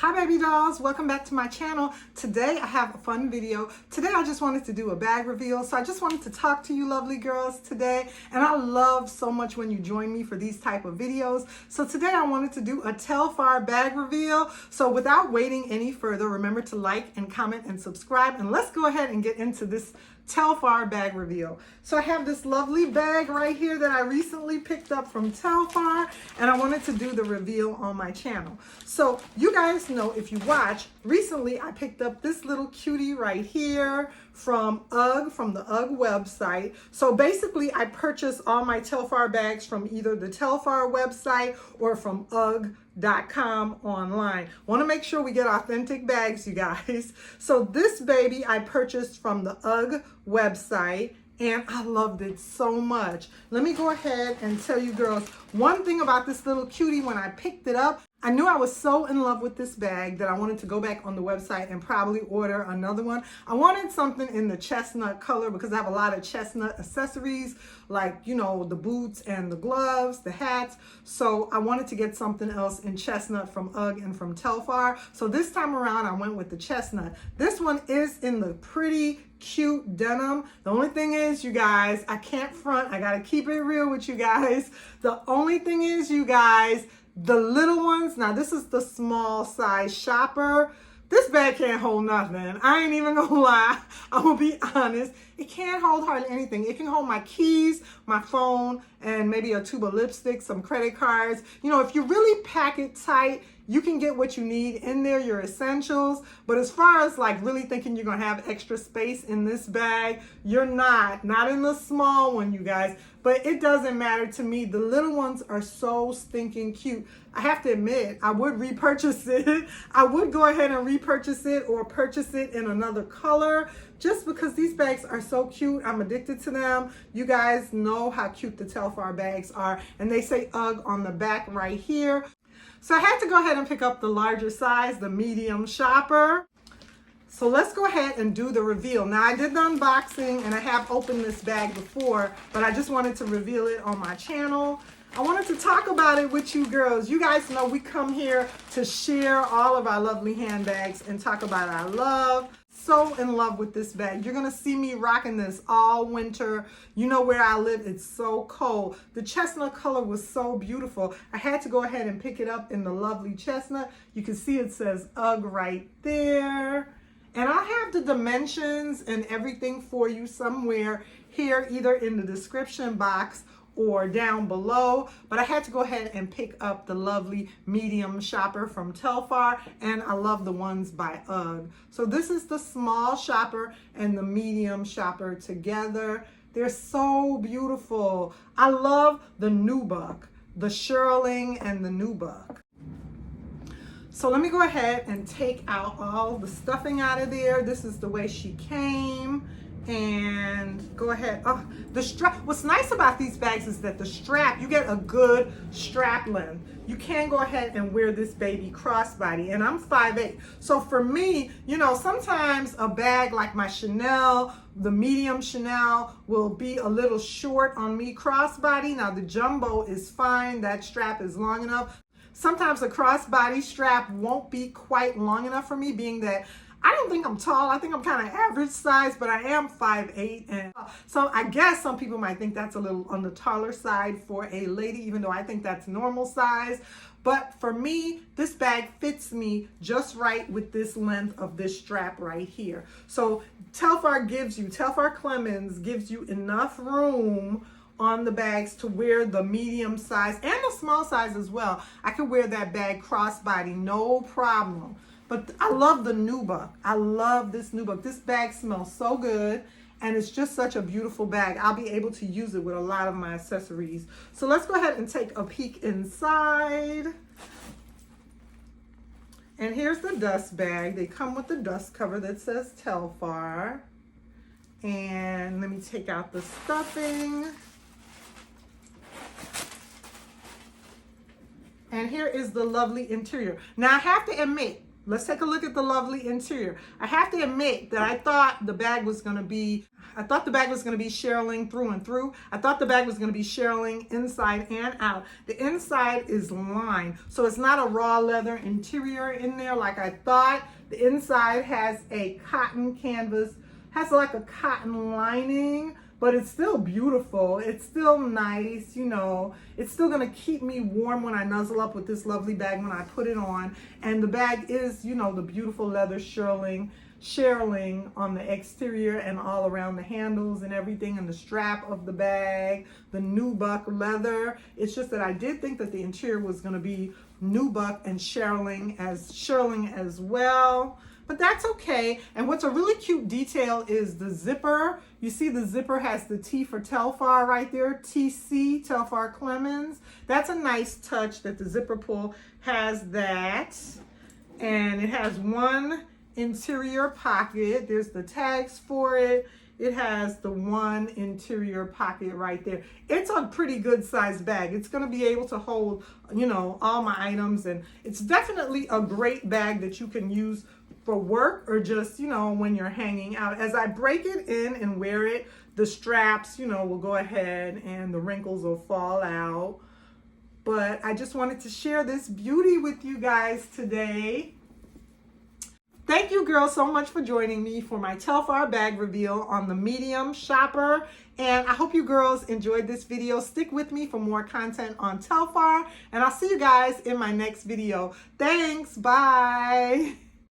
Hi baby dolls, welcome back to my channel. Today I have a fun video. Today I just wanted to do a bag reveal. So I just wanted to talk to you lovely girls today. And I love so much when you join me for these type of videos. So today I wanted to do a Telfar bag reveal. So without waiting any further, remember to like and comment and subscribe. And let's go ahead and get into this Telfar bag reveal. So I have this lovely bag right here that I recently picked up from Telfar, and I wanted to do the reveal on my channel. So you guys know, if you watch, recently I picked up this little cutie right here from Ugg, from the Ugg website. So basically I purchased all my Telfar bags from either the Telfar website or from ugg.com online. Want to make sure we get authentic bags, you guys. So this baby I purchased from the Ugg website, and I loved it so much. Let me go ahead and tell you girls, one thing about this little cutie, when I picked it up, I knew I was so in love with this bag that I wanted to go back on the website and probably order another one. I wanted something in the chestnut color because I have a lot of chestnut accessories, like, you know, the boots and the gloves, the hats. So I wanted to get something else in chestnut from Ugg and from Telfar. So this time around I went with the chestnut. This one is in the pretty cute denim. The only thing is, you guys, I can't front. I gotta keep it real with you guys. The only thing is, you guys, the little ones, now this is the small size shopper. This bag can't hold nothing. I ain't even gonna lie. I'm gonna be honest. It can't hold hardly anything. It can hold my keys, my phone, and maybe a tube of lipstick, some credit cards. You know, if you really pack it tight, you can get what you need in there, your essentials. But as far as like really thinking you're gonna have extra space in this bag, you're not in the small one, you guys. But it doesn't matter to me. The little ones are so stinking cute. I have to admit, I would repurchase it. I would go ahead and repurchase it or purchase it in another color just because these bags are so cute. I'm addicted to them. You guys know how cute the Telfar bags are, and they say Ugg on the back right here. So I had to go ahead and pick up the larger size, the medium shopper. So let's go ahead and do the reveal. Now I did the unboxing and I have opened this bag before, but I just wanted to reveal it on my channel. I wanted to talk about it with you girls. You guys know we come here to share all of our lovely handbags and talk about our love. So in love with this bag. You're gonna see me rocking this all winter. You know where I live, it's so cold. The chestnut color was so beautiful. I had to go ahead and pick it up in the lovely chestnut. You can see it says Ugg right there. And I have the dimensions and everything for you somewhere here, either in the description box or down below. But I had to go ahead and pick up the lovely medium shopper from Telfar, and I love the ones by Ugg. So this is the small shopper and the medium shopper together. They're so beautiful. I love the nubuck, the Shearling and the nubuck. So let me go ahead and take out all the stuffing out of there. This is the way she came. And go ahead. Oh, the strap. What's nice about these bags is that the strap, you get a good strap length. You can go ahead and wear this baby crossbody, and I'm 5'8". So for me, you know, sometimes a bag like my Chanel, the medium Chanel, will be a little short on me crossbody. Now the jumbo is fine. That strap is long enough. Sometimes a crossbody strap won't be quite long enough for me, being that I don't think I'm tall. I think I'm kind of average size, but I am 5'8". And so I guess some people might think that's a little on the taller side for a lady, even though I think that's normal size. But for me, this bag fits just right with this length of this strap right here. So Telfar Clemens gives you enough room on the bags to wear the medium size and the small size as well. I could wear that bag crossbody, no problem. But I love the nubuck. I love this nubuck. This bag smells so good, and it's just such a beautiful bag. I'll be able to use it with a lot of my accessories. So let's go ahead and take a peek inside. And here's the dust bag. They come with the dust cover that says Telfar. And let me take out the stuffing. And here is the lovely interior. Now I have to admit, let's take a look at the lovely interior. I have to admit that I thought the bag was going to be Shearling through and through. I thought the bag was going to be Shearling inside and out. The inside is lined, so it's not a raw leather interior in there like I thought. The inside has a cotton canvas, has like a cotton lining, but it's still beautiful. It's still nice, you know. It's still gonna keep me warm when I nuzzle up with this lovely bag when I put it on. And the bag is, you know, the beautiful leather shearling on the exterior and all around the handles and everything, and the strap of the bag, the nubuck leather. It's just that I did think that the interior was gonna be nubuck and shearling as well. But that's okay. And what's a really cute detail is the zipper. You see the zipper has the T for Telfar right there, TC, Telfar Clemens. That's a nice touch that the zipper pull has that. And it has one interior pocket. There's the tags for it. It has the one interior pocket right there. It's a pretty good sized bag. It's going to be able to hold, you know, all my items. And it's definitely a great bag that you can use for work or just, you know, when you're hanging out. As I break it in and wear it, the straps, you know, will go ahead and the wrinkles will fall out. But I just wanted to share this beauty with you guys today. Thank you, girls, so much for joining me for my Telfar bag reveal on the medium shopper. And I hope you girls enjoyed this video. Stick with me for more content on Telfar, and I'll see you guys in my next video. Thanks. Bye.